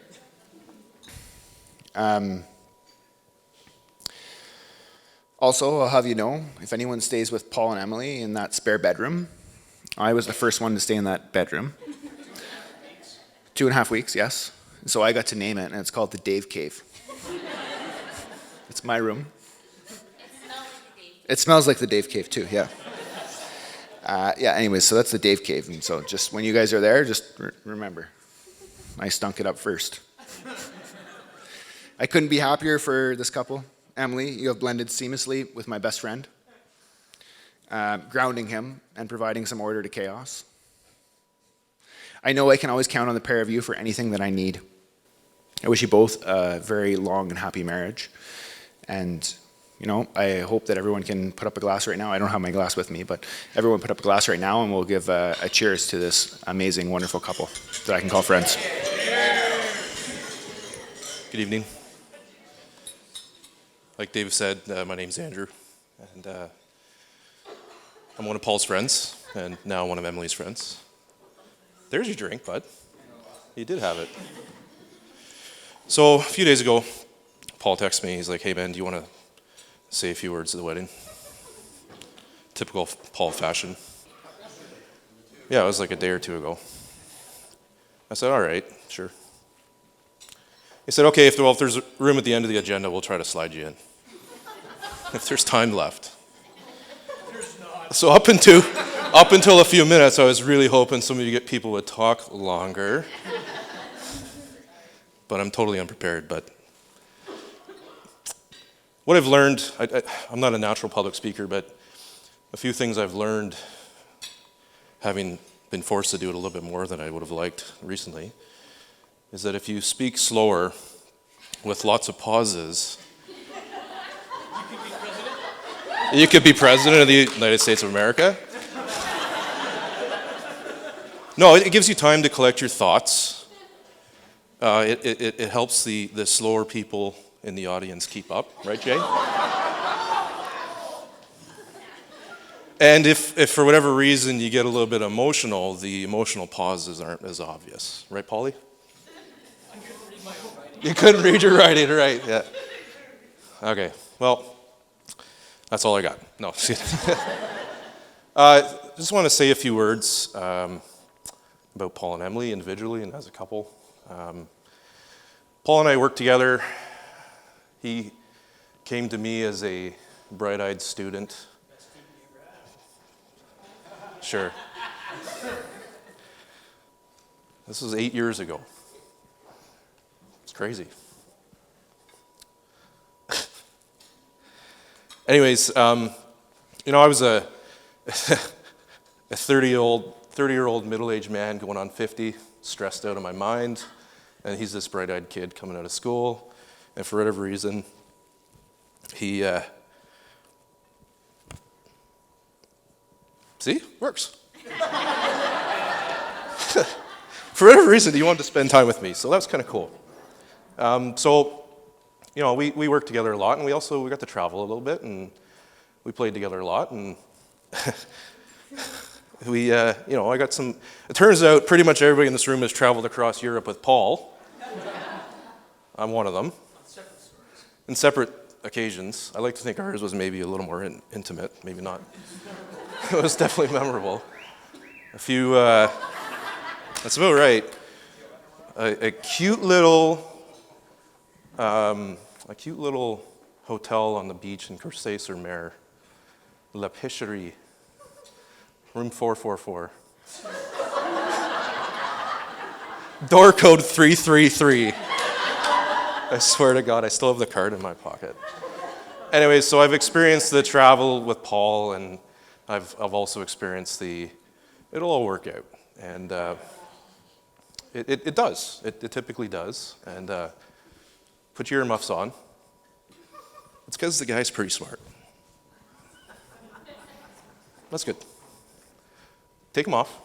Also, I'll have you know, if anyone stays with Paul and Emily in that spare bedroom, I was the first one to stay in that bedroom. 2.5 weeks, yes. So I got to name it, and it's called the Dave Cave. It's my room. It smells like the Dave Cave too, yeah. Yeah, anyways, so that's the Dave Cave. And so just when you guys are there, just remember, I stunk it up first. I couldn't be happier for this couple. Emily, you have blended seamlessly with my best friend, grounding him and providing some order to chaos. I know I can always count on the pair of you for anything that I need. I wish you both a very long and happy marriage. And you know, I hope that everyone can put up a glass right now. I don't have my glass with me, but everyone put up a glass right now and we'll give a cheers to this amazing, wonderful couple that I can call friends. Good evening. Like Dave said, my name's Andrew, and I'm one of Paul's friends, and now one of Emily's friends. There's your drink, bud. You did have it. So a few days ago, Paul texted me. He's like, hey man, do you want to say a few words at the wedding? Typical Paul fashion. Yeah, it was like a day or two ago. I said, all right, sure. He said, okay, if there's room at the end of the agenda, we'll try to slide you in. If there's time left. So up until a few minutes, I was really hoping some of you people would talk longer. But I'm totally unprepared. But what I've learned, I'm not a natural public speaker, but a few things I've learned having been forced to do it a little bit more than I would have liked recently, is that if you speak slower with lots of pauses, you could be president of the United States of America. No, it gives you time to collect your thoughts. It helps the slower people in the audience keep up, right, Jay? And if for whatever reason you get a little bit emotional, the emotional pauses aren't as obvious. Right, Paulie? You couldn't read your writing, right, yeah. Okay, well, that's all I got. No. Just want to say a few words about Paul and Emily individually and as a couple. Paul and I worked together. He came to me as a bright-eyed student. Sure. This was 8 years ago. It's crazy. Anyways, I was a 30-year-old middle-aged man going on 50, stressed out of my mind, and he's this bright-eyed kid coming out of school, and for whatever reason, he see, works. For whatever reason, he wanted to spend time with me, so that was kind of cool. We worked together a lot, and we got to travel a little bit, and we played together a lot, and I got some. It turns out pretty much everybody in this room has traveled across Europe with Paul. I'm one of them. In separate occasions. I like to think ours was maybe a little more intimate, maybe not. It was definitely memorable. A few. That's about right. A cute little hotel on the beach in Courcey-sur-Mer, La Picherie, room 444. Door code 333. I swear to God, I still have the card in my pocket. Anyway, so I've experienced the travel with Paul, and I've also experienced it'll all work out. And it does. It typically does. And put your earmuffs on. It's because the guy's pretty smart. That's good. Take them off.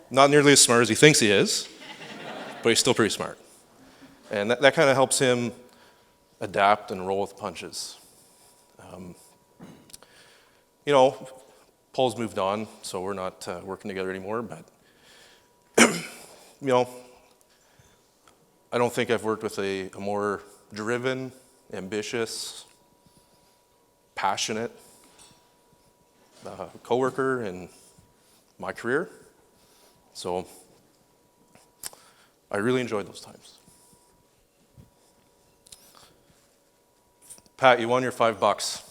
Not nearly as smart as he thinks he is, but he's still pretty smart. And that kind of helps him adapt and roll with the punches. Paul's moved on, so we're not working together anymore, but, I don't think I've worked with a more driven, ambitious, passionate coworker in my career. So I really enjoyed those times. Pat, you won your $5.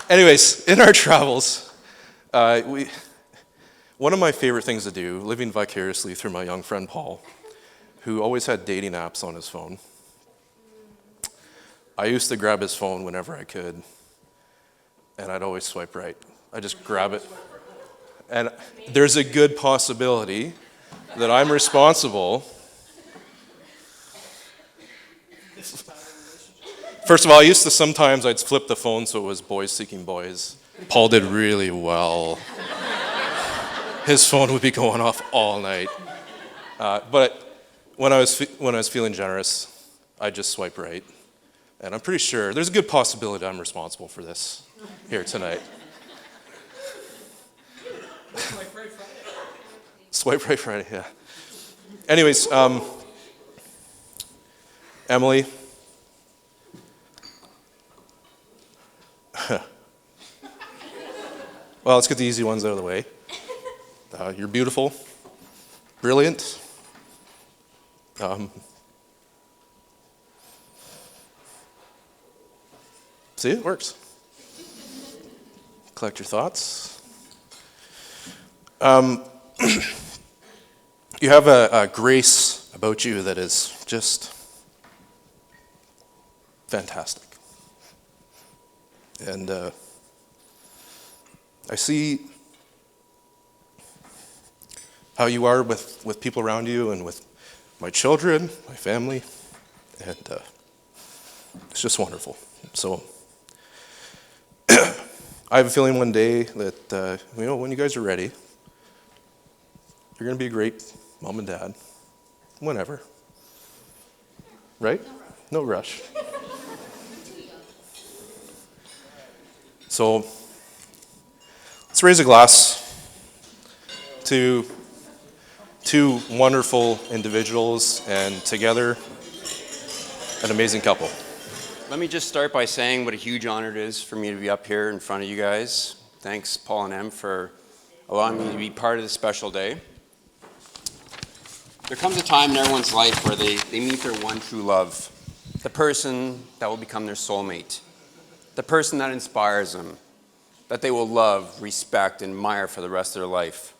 Anyways, in our travels, one of my favorite things to do, living vicariously through my young friend Paul, who always had dating apps on his phone, I used to grab his phone whenever I could, and I'd always swipe right. I just grab it. And there's a good possibility that I'm responsible. First of all, I'd flip the phone so it was boys seeking boys. Paul did really well. His phone would be going off all night. But when I was feeling generous, I'd just swipe right. And I'm pretty sure there's a good possibility I'm responsible for this here tonight. Swipe right Friday, yeah. Anyways, Emily. Well, let's get the easy ones out of the way. You're beautiful, brilliant. See, it works. Collect your thoughts. You have a grace about you that is just fantastic. And I see how you are with people around you and with my children, my family, and it's just wonderful. So I have a feeling one day that, when you guys are ready, you're going to be a great mom and dad, whenever. Right? No rush. So let's raise a glass to two wonderful individuals and together an amazing couple. Let me just start by saying what a huge honor it is for me to be up here in front of you guys. Thanks, Paul and Em, for allowing me to be part of this special day. There comes a time in everyone's life where they meet their one true love, the person that will become their soulmate, the person that inspires them, that they will love, respect, and admire for the rest of their life.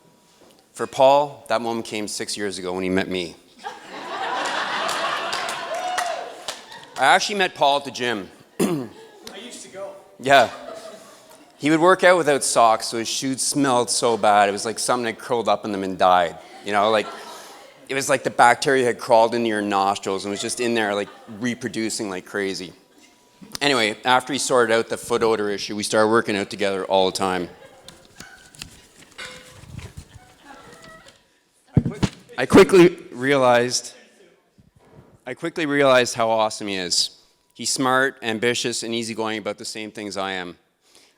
For Paul, that moment came 6 years ago when he met me. I actually met Paul at the gym. I used to go. Yeah. He would work out without socks, so his shoes smelled so bad. It was like something had curled up in them and died. It was like the bacteria had crawled into your nostrils and was just in there, like, reproducing like crazy. Anyway, after he sorted out the foot odor issue, we started working out together all the time. I quickly realized how awesome he is. He's smart, ambitious, and easygoing about the same things I am.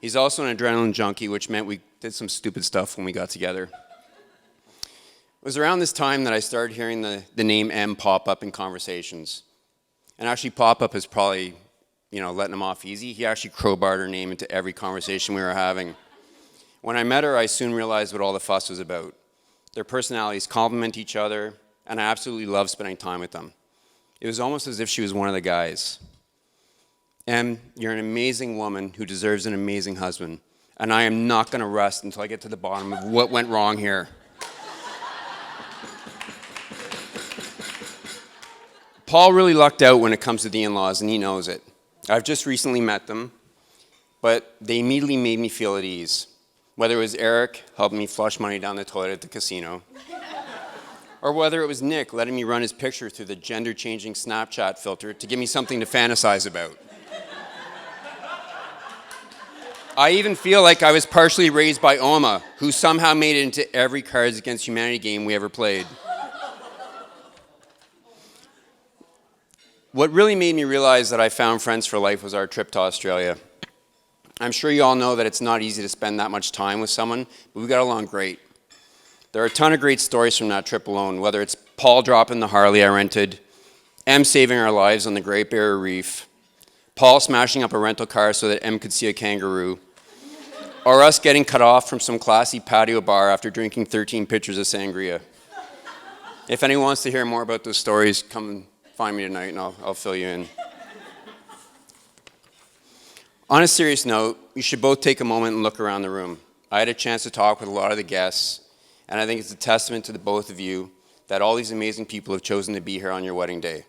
He's also an adrenaline junkie, which meant we did some stupid stuff when we got together. It was around this time that I started hearing the name M pop up in conversations. And actually, pop up is probably, letting him off easy. He actually crowbarred her name into every conversation we were having. When I met her, I soon realized what all the fuss was about. Their personalities complement each other, and I absolutely love spending time with them. It was almost as if she was one of the guys. Em, you're an amazing woman who deserves an amazing husband, and I am not going to rest until I get to the bottom of what went wrong here. Paul really lucked out when it comes to the in-laws, and he knows it. I've just recently met them, but they immediately made me feel at ease. Whether it was Eric helping me flush money down the toilet at the casino, or whether it was Nick letting me run his picture through the gender-changing Snapchat filter to give me something to fantasize about. I even feel like I was partially raised by Oma, who somehow made it into every Cards Against Humanity game we ever played. What really made me realize that I found friends for life was our trip to Australia. I'm sure you all know that it's not easy to spend that much time with someone, but we got along great. There are a ton of great stories from that trip alone, whether it's Paul dropping the Harley I rented, Em saving our lives on the Great Barrier Reef, Paul smashing up a rental car so that Em could see a kangaroo, or us getting cut off from some classy patio bar after drinking 13 pitchers of sangria. If anyone wants to hear more about those stories, come and find me tonight and I'll fill you in. On a serious note, you should both take a moment and look around the room. I had a chance to talk with a lot of the guests, and I think it's a testament to the both of you that all these amazing people have chosen to be here on your wedding day.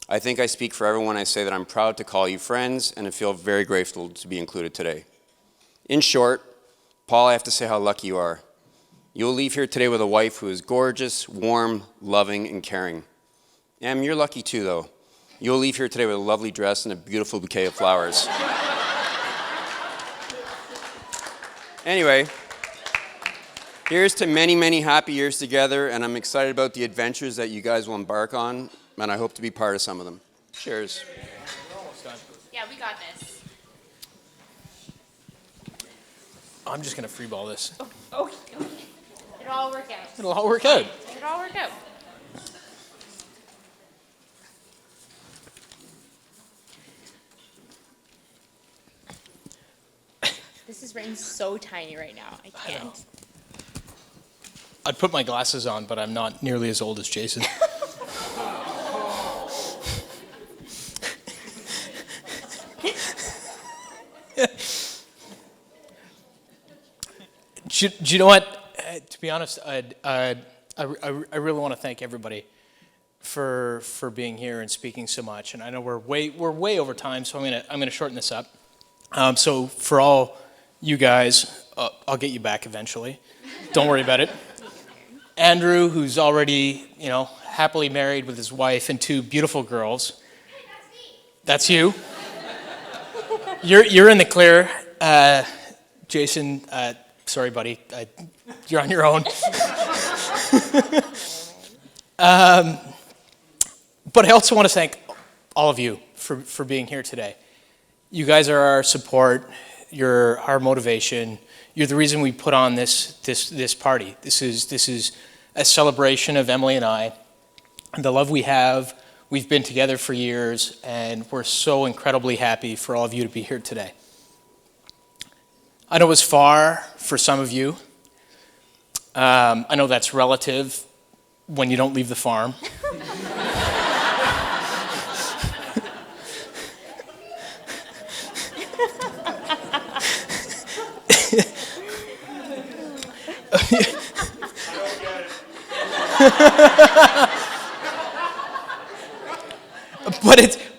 I think I speak for everyone when I say that I'm proud to call you friends, and I feel very grateful to be included today. In short, Paul, I have to say how lucky you are. You'll leave here today with a wife who is gorgeous, warm, loving, and caring. Em, you're lucky too, though. You'll leave here today with a lovely dress and a beautiful bouquet of flowers. Anyway, here's to many, many happy years together, and I'm excited about the adventures that you guys will embark on, and I hope to be part of some of them. Cheers. Yeah, we got this. I'm just going to freeball this. Okay. It'll all work out. It'll all work out. It'll all work out. This is written so tiny right now. I can't. I'd put my glasses on, but I'm not nearly as old as Jason. Do you know what? To be honest, I really want to thank everybody for being here and speaking so much. And I know we're way over time, so I'm gonna shorten this up. So for all you guys, I'll get you back eventually. Don't worry about it. Andrew, who's already, happily married with his wife and 2 beautiful girls. That's you. You're in the clear. Jason, sorry, buddy. You're on your own. But I also want to thank all of you for being here today. You guys are our support. You're our motivation. You're the reason we put on this party. This is a celebration of Emily and I, and the love we have. We've been together for years, and we're so incredibly happy for all of you to be here today. I know it's far for some of you. I know that's relative when you don't leave the farm.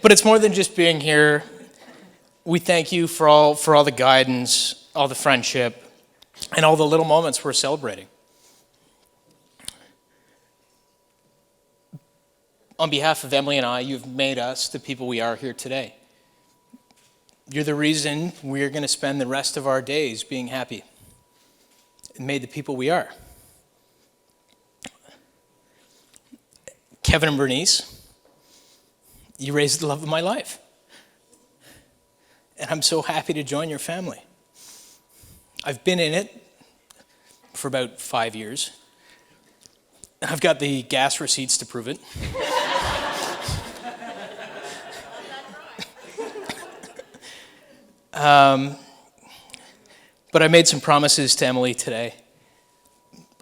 But it's more than just being here. We thank you for all the guidance, all the friendship, and all the little moments we're celebrating. On behalf of Emily and I, you've made us the people we are here today. You're the reason we're going to spend the rest of our days being happy and made the people we are. Kevin and Bernice, you raised the love of my life. And I'm so happy to join your family. I've been in it for about 5 years. And I've got the gas receipts to prove it. But I made some promises to Emily today.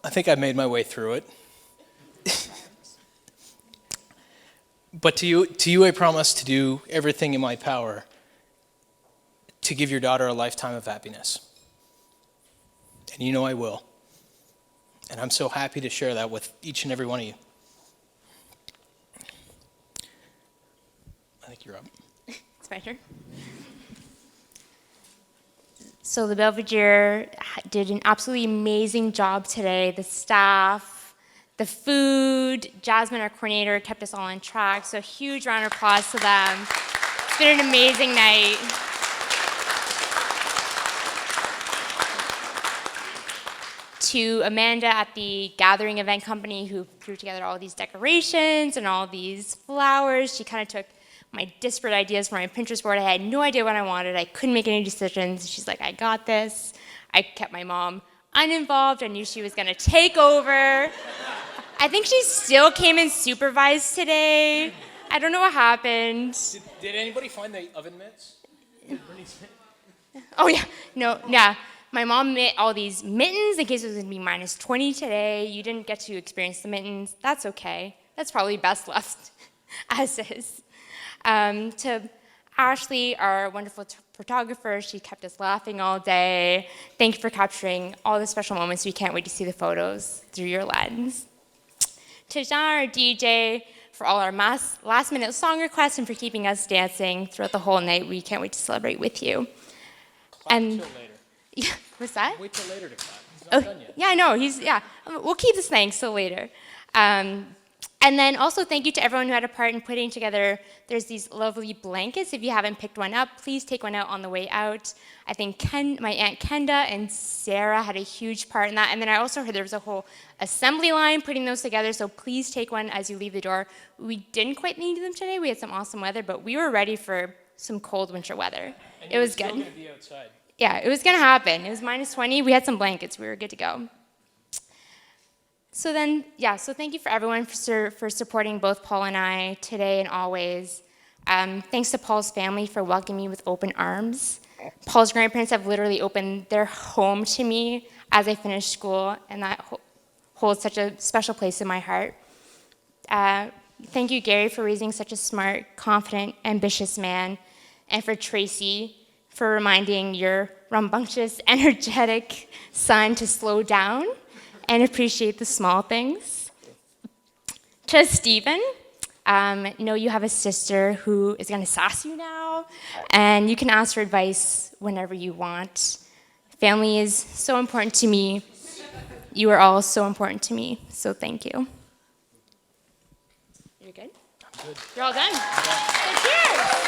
I think I made my way through it. But to you, I promise to do everything in my power to give your daughter a lifetime of happiness. And you know I will. And I'm so happy to share that with each and every one of you. I think you're up. It's my turn. So the Belvedere did an absolutely amazing job today. The staff, the food, Jasmine, our coordinator, kept us all on track. So a huge round of applause to them. It's been an amazing night. To Amanda at the Gathering Event Company who threw together all these decorations and all these flowers. She kind of took my disparate ideas for my Pinterest board. I had no idea what I wanted. I couldn't make any decisions. She's like, I got this. I kept my mom uninvolved. I knew she was going to take over. I think she still came and supervised today. I don't know what happened. Did anybody find the oven mitts? Oh, yeah. No, yeah. My mom made all these mittens in case it was going to be minus 20 today. You didn't get to experience the mittens. That's okay. That's probably best left as is. To Ashley, our wonderful photographer, she kept us laughing all day. Thank you for capturing all the special moments. We can't wait to see the photos through your lens. To Jean, our DJ, for all our last-minute song requests and for keeping us dancing throughout the whole night. We can't wait to celebrate with you. Until later. Yeah, what's that? Wait till later to clap. He's not done yet. Yeah, I know. We'll keep this thanks till later. And then also thank you to everyone who had a part in putting together, there's these lovely blankets. If you haven't picked one up, please take one out on the way out. I think my Aunt Kenda and Sarah had a huge part in that. And then I also heard there was a whole assembly line putting those together, so please take one as you leave the door. We didn't quite need them today. We had some awesome weather, but we were ready for some cold winter weather. And it was good. Still gonna be outside. Yeah, it was going to happen. It was minus 20. We had some blankets. We were good to go. So then, so thank you for everyone for supporting both Paul and I today and always. Thanks to Paul's family for welcoming me with open arms. Paul's grandparents have literally opened their home to me as I finished school, and that holds such a special place in my heart. Thank you, Gary, for raising such a smart, confident, ambitious man, and for Tracy for reminding your rambunctious, energetic son to slow down and appreciate the small things. To Stephen, Know you have a sister who is going to sass you now, and you can ask for advice whenever you want. Family is so important to me. You are all so important to me, so thank you. You're good? I'm good. You're all done? Cheers!